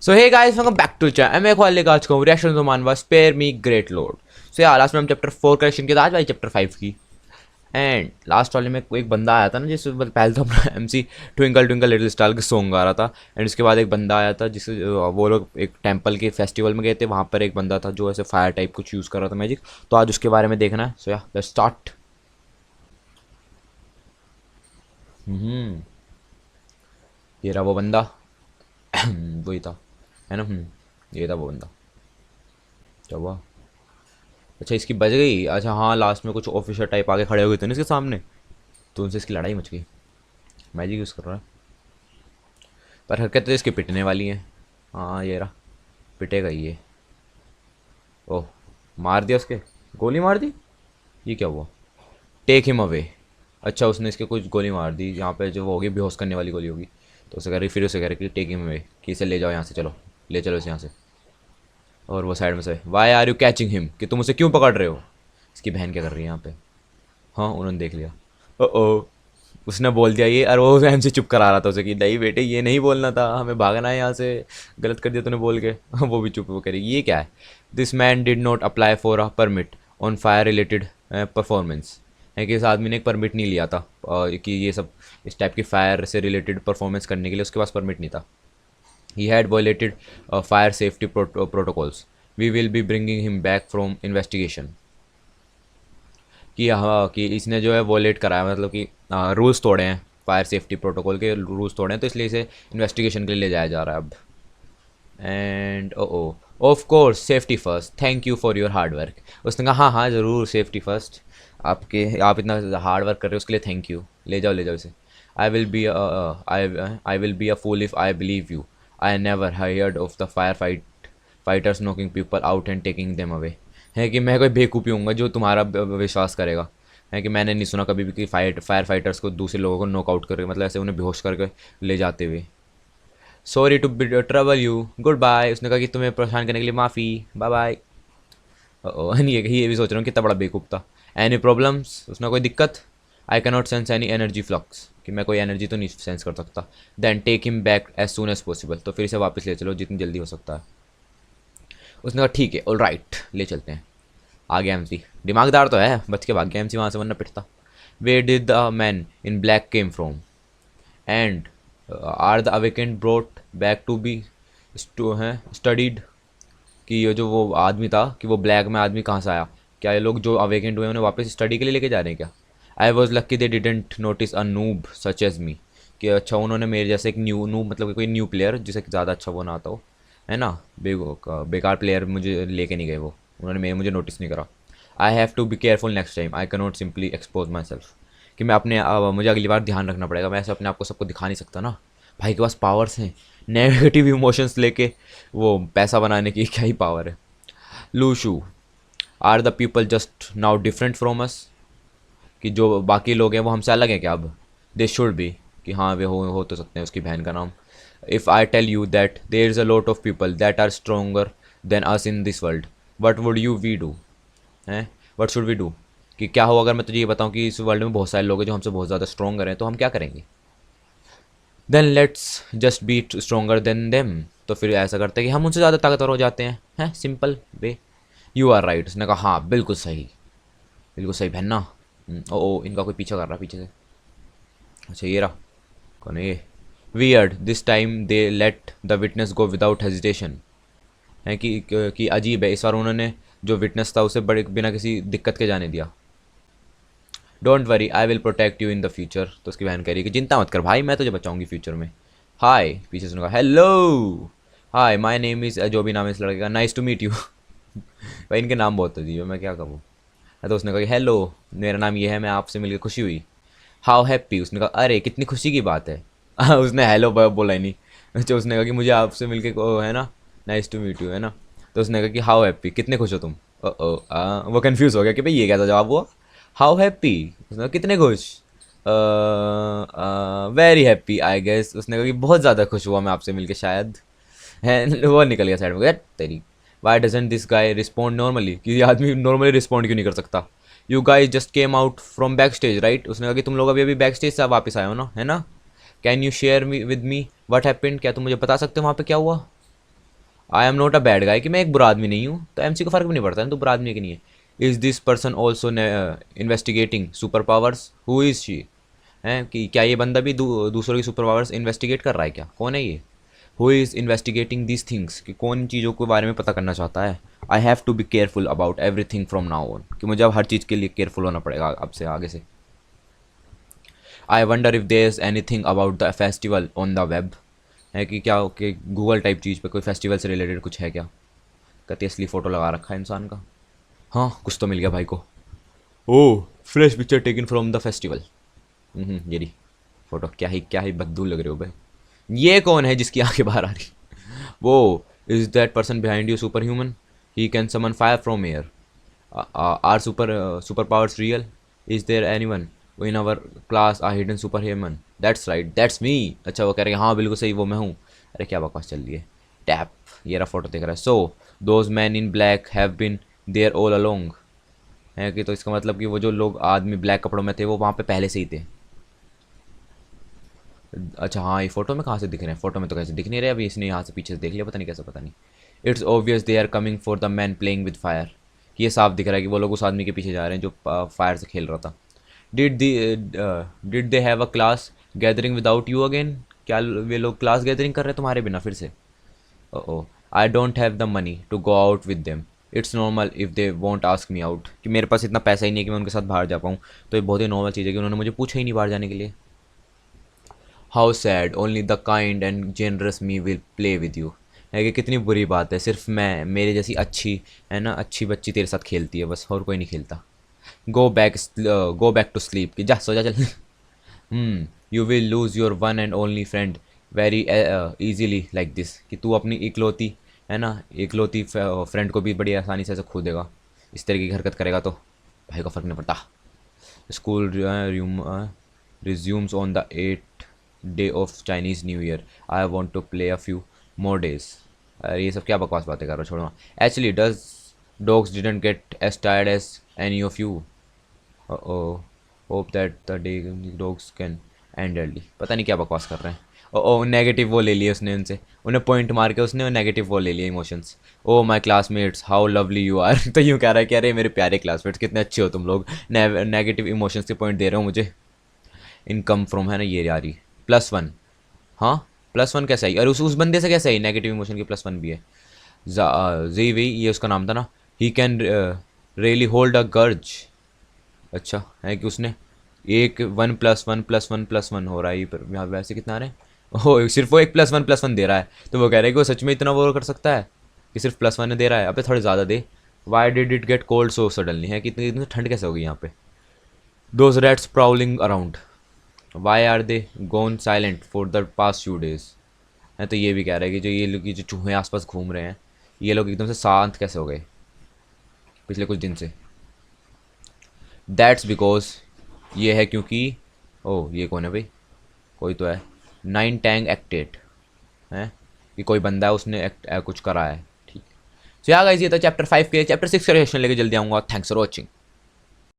So hey guys, welcome back to channel. मैं खोल लेकर आज का रिएक्शन तो मानवा स्पेयर मी ग्रेट लॉर्ड. सो यार लास्ट में हम चैप्टर 4 कलेक्शन के आज वाली चैप्टर 5 की. एंड लास्ट वाले में एक बंदा आया था ना, जिस पहले तो अपना MC twinkle twinkle little star के सॉन्ग गा रहा था. एंड उसके बाद एक बंदा आया था जिसे वो लोग एक टेम्पल के फेस्टिवल में गए थे. वहाँ पर एक बंदा था जो ऐसे फायर टाइप कुछ यूज़ कर रहा था मैजिक. तो आज उसके बारे में देखना है. सो या लेट्स स्टार्ट. ये रहा वो बंदा. वही था, है ना. ये था वो बंदा. क्या हुआ? अच्छा, इसकी बज गई. अच्छा हाँ, लास्ट में कुछ ऑफिसर टाइप आगे खड़े हो गए थे ना इसके सामने, तो उनसे इसकी लड़ाई मच गई. मैजिक यूज़ कर रहा है, पर हरकतें तो इसकी पिटने वाली हैं. हाँ ये रहा, पिटेगा ही ये. ओह, मार दिया उसके, गोली मार दी. ये क्या हुआ? Take him away. अच्छा, उसने इसके कुछ गोली मार दी. यहाँ पे जो वो होगी बेहोश करने वाली गोली होगी. तो उसे कह रही, फिर उसे कह रही कि टेक हिम अवे, कि इसे ले जाओ यहाँ से, चलो ले चलो इसे यहाँ से. और वो साइड में से, why are you catching him, कि तुम उसे क्यों पकड़ रहे हो. इसकी बहन क्या कर रही है यहाँ पे. हाँ उन्होंने देख लिया. ओ, उसने बोल दिया ये, और वो वहम से चुप करा रहा था उसे कि नहीं बेटे ये नहीं बोलना था, हमें भागना है यहाँ से, गलत कर दिया तूने बोल के. वो भी चुप वो करी. ये क्या है? This man did not apply for a permit on fire related performance. है कि इस आदमी ने एक परमिट नहीं लिया था कि ये सब इस टाइप की फायर से रिलेटेड परफॉर्मेंस करने के लिए उसके पास परमिट नहीं था. He had violated fire safety protocols. We will be bringing him back from investigation. कि हाँ, कि इसने जो है वॉलेट कराया, मतलब कि रूल्स तोड़े हैं, फायर सेफ्टी प्रोटोकॉल के रूल्स तोड़े हैं, तो इसलिए इसे इन्वेस्टिगेशन के लिए ले जाया जा रहा है अब. And oh of course safety first, thank you for your hard work. उसने कहा हाँ हाँ ज़रूर, सेफ्टी फर्स्ट. आपके आप इतना हार्ड वर्क कर रहे हो उसके लिए थैंक यू. ले जाओ इसे. I will be I will be a fool if I believe you. I never heard of the fighters knocking people out and taking them away. है कि मैं कोई बेवकूफ़ी हूँ जो तुम्हारा विश्वास करेगा. है कि मैंने नहीं सुना कभी भी कि फायर फाइटर्स को दूसरे लोगों को नॉकआउट करके, मतलब ऐसे उन्हें बेहोश करके ले जाते हुए. Sorry to trouble you, goodbye. उसने कहा कि तुम्हें परेशान करने के लिए माफ़ी, बाय बाय. ये भी सोच रहा हूँ कितना बड़ा बेवकूफ़ था. एनी प्रॉब्लम्स, उसने कोई दिक्कत. I cannot sense any energy flux, कि मैं कोई एनर्जी तो नहीं सेंस कर सकता. Then take him back as soon as possible, तो फिर इसे वापस ले चलो जितनी जल्दी हो सकता है. उसने कहा ठीक है, ऑल राइट, ले चलते हैं. आ गया एमसी. दिमागदार तो है, बच के भाग गया एमसी वहाँ से, वरना पिटता. Way did the man in black came from. And are the awakened brought back to be हैं स्टडीड. कि ये जो वो आदमी था, कि वो ब्लैक में आदमी कहाँ से आया. क्या ये लोग जो अवेकेंड हुए उन्हें वापस स्टडी के लिए लेके जा रहे हैं क्या. I was lucky they didn't notice a noob such as me. कि अच्छा उन्होंने मेरे जैसे एक न्यू नूब, मतलब कोई न्यू प्लेयर जिसे ज़्यादा अच्छा वो ना आता हो, है ना, बेकार प्लेयर मुझे लेके नहीं गए वो. उन्होंने मुझे नोटिस नहीं करा. I have to be careful next time. I can not simply expose myself. कि मैं अपने मुझे अगली बार ध्यान रखना पड़ेगा. मैं ऐसे अपने आप को सबको दिखा नहीं सकता ना. भाई के पास पावर्स हैं, नेगेटिव इमोशंस लेके वो पैसा बनाने की क्या ही पावर है. लूशू, are the people just now different from us. कि जो बाकी लोग हैं वो हमसे अलग हैं क्या अब. दे शुड बी, कि हाँ वे हो तो सकते हैं. उसकी बहन का नाम. If I tell you that there is a lot of people that are stronger than us in this world, what would you we do. हैं, वट शुड वी डू. कि क्या हो अगर मैं तुझे ये बताऊँ कि इस वर्ल्ड में बहुत सारे लोग हैं जो हमसे बहुत ज़्यादा स्ट्रोंगर हैं, तो हम क्या करेंगे. Then let's just be stronger than them. तो फिर ऐसा करते हैं कि हम उनसे ज़्यादा ताकतवर हो जाते हैं simple way. You are right. उसने कहा हाँ बिल्कुल सही, बिल्कुल सही बहन ना. ओ इनका कोई पीछा कर रहा है पीछे से. अच्छा ये रहा. कौन है ये. Weird this time they let the witness go without hesitation. है कि अजीब है, इस बार उन्होंने जो विटनेस था उसे बड़े बिना किसी दिक्कत के जाने दिया. Don't worry I will protect you in the future. तो उसकी बहन कह रही है कि चिंता मत कर भाई, मैं तुझे बचाऊंगी फ्यूचर में. हाय, पीछे सुनूंगा hello. Hi my name is, जो भी नाम है इस लड़के का, नाइस टू मीट यू. भाई इनके नाम बहुत अजीब है, मैं क्या कहूँ. तो उसने कहा कि हेलो मेरा नाम ये है, मैं आपसे मिलकर खुशी हुई. How happy. उसने कहा अरे कितनी खुशी की बात है. उसने हेलो बोला ही नहीं. अच्छा उसने कहा कि मुझे आपसे मिलके है ना, नाइस टू मीट यू, है ना. तो उसने कहा कि हाउ हैप्पी, कितने खुश हो तुम. वो कंफ्यूज हो गया कि भाई ये कैसा जवाब हुआ. How happy. उसने कहा कितने खुश. Very happy I guess. उसने कहा कि बहुत ज़्यादा खुश हुआ मैं आपसे मिलके शायद. है वो निकल गया साइड में. यार तेरी, why doesn't this guy respond normally. कि ये आदमी नॉर्मली रिस्पॉन्ड क्यों नहीं कर सकता. You guys just came out from back stage right. उसने कहा कि तुम लोग अभी अभी बैक स्टेज से वापस आए हो ना, है ना. Can you share me with me what happened. क्या तुम मुझे बता सकते हो वहाँ पे क्या हुआ. I am not a bad guy, कि मैं एक बुरा आदमी नहीं हूँ, तो एमसी को फ़र्क भी नहीं पड़ता है तो बुरा आदमी है कि नहीं है। Is this person also investigating super powers, who is she, हैं कि क्या ये बंदा भी दूसरों की सुपर पावर्स इन्वेस्टिगेट कर रहा है क्या, कौन है ये। Who is investigating this things, कि कौन चीज़ों के बारे में पता करना चाहता है। I have to be careful about everything from now on, कि मुझे अब हर चीज़ के लिए केयरफुल होना पड़ेगा अब से आगे से। I wonder if there is anything about the festival on the web, है कि क्या कि गूगल टाइप चीज़ पे कोई फेस्टिवल से रिलेटेड कुछ है क्या। कहते असली फ़ोटो लगा रखा है इंसान का। हाँ कुछ तो मिल गया भाई को। Oh fresh picture taken from the festival. ये रही फोटो। क्या ही बद्दू लग रहे हो भाई। ये कौन है जिसकी आंखें बाहर आ रही। वो is that person behind you superhuman, he can summon fire from air, are superpowers real, is there anyone in our class are hidden superhuman, that's right that's me. अच्छा वो कह रहे हैं हाँ बिल्कुल सही वो मैं हूँ। अरे क्या बकवास चल रही है। टैप ये रहा फोटो दिख रहा है। So those men in black have been there all along, है कि तो इसका मतलब कि वो जो लोग आदमी ब्लैक कपड़ों में थे वो वहाँ पे पहले से ही थे। अच्छा हाँ ये फोटो में कहाँ से दिख रहे हैं, फोटो में तो कैसे दिख नहीं रहे, अभी इसने यहाँ से पीछे से देख लिया पता नहीं कैसे, पता नहीं। It's obvious they are coming for the man playing with fire, ये साफ दिख रहा है कि वो लोग उस आदमी के पीछे जा रहे हैं जो फायर से खेल रहा था। Did they have a class gathering without you again, क्या वे लोग क्लास गैदरिंग कर रहे हैं तुम्हारे बिना फिर से। Oh I don't have the money to go out with them, it's normal if they want ask me out, कि मेरे पास इतना पैसा ही नहीं है कि मैं उनके साथ बाहर जा पाऊँ, तो ये बहुत ही नॉर्मल चीज़ है कि उन्होंने मुझे पूछा ही नहीं बाहर जाने के लिए। How sad only the kind and generous me will play with you, है कि कितनी बुरी बात है, सिर्फ मैं मेरे जैसी अच्छी है ना अच्छी बच्ची तेरे साथ खेलती है बस, और कोई नहीं खेलता। गो बैक टू स्लीप, कि जा सो जा चल। You will lose your one and only friend very easily like this, कि तू अपनी इकलौती है ना इकलौती फ्रेंड को भी बड़ी आसानी से ऐसे खो देगा, इस तरह की हरकत करेगा तो भाई को फ़र्क नहीं पड़ता। School resumes on the 8th day of Chinese New Year. I want to play a few more days. अरे ये सब क्या बकवास बातें कर रहा हो, छोड़ो। Actually, does dogs didn't get as tired as any of you? Oh, hope that the day dogs can end early. पता नहीं क्या बकवास कर रहे हैं। ओ नेगेटिव वो ले लिए उसने उनसे, उन्हें पॉइंट मार के उसने नेगेटिव वो ले लिए emotions. Oh my classmates how lovely you are. तो यूँ कह रहा है कि अरे मेरे प्यारे क्लासमेट्स कितने अच्छे हो तुम लोग, नेगेटिव इमोशंस के पॉइंट दे रहे हो मुझे। इनकम फ्रॉम है ना ये यारी +1। हाँ +1 कैसे आई, अरे उस बंदे से कैसे आई नेगेटिव इमोशन की +1 भी है। जी वी ये उसका नाम था ना। He can really hold a गर्ज, अच्छा है कि उसने एक 1+1+1+1 हो रहा है ये, पर यहाँ वैसे कितना आ रहे हैं। ओह सिर्फ वो एक +1+1 दे रहा है, तो वो कह रहे हैं कि वो सच में इतना वो कर सकता है कि सिर्फ +1 दे रहा है। अब थोड़े ज़्यादा दे। Why did it get cold so suddenly, है कि इतनी इतनी ठंड कैसे हो गई यहाँ पे। Those rats prowling around, why are they gone silent for the past few days, है तो ये भी कह रहे हैं कि जो ये लोग जो चूहे आसपास घूम रहे हैं ये लोग एकदम से शांत कैसे हो गए पिछले कुछ दिन से। दैट्स बिकॉज ये है क्योंकि, ओह ये कौन है भाई, कोई तो है। 9 टैंग एक्टेड है कि कोई बंदा है उसने कुछ करा है, ठीक। सो यार गाइस ये था चैप्टर 5 के। चैप्टर 6 का रिएक्शन लेके जल्दी आऊँगा। Thanks for watching.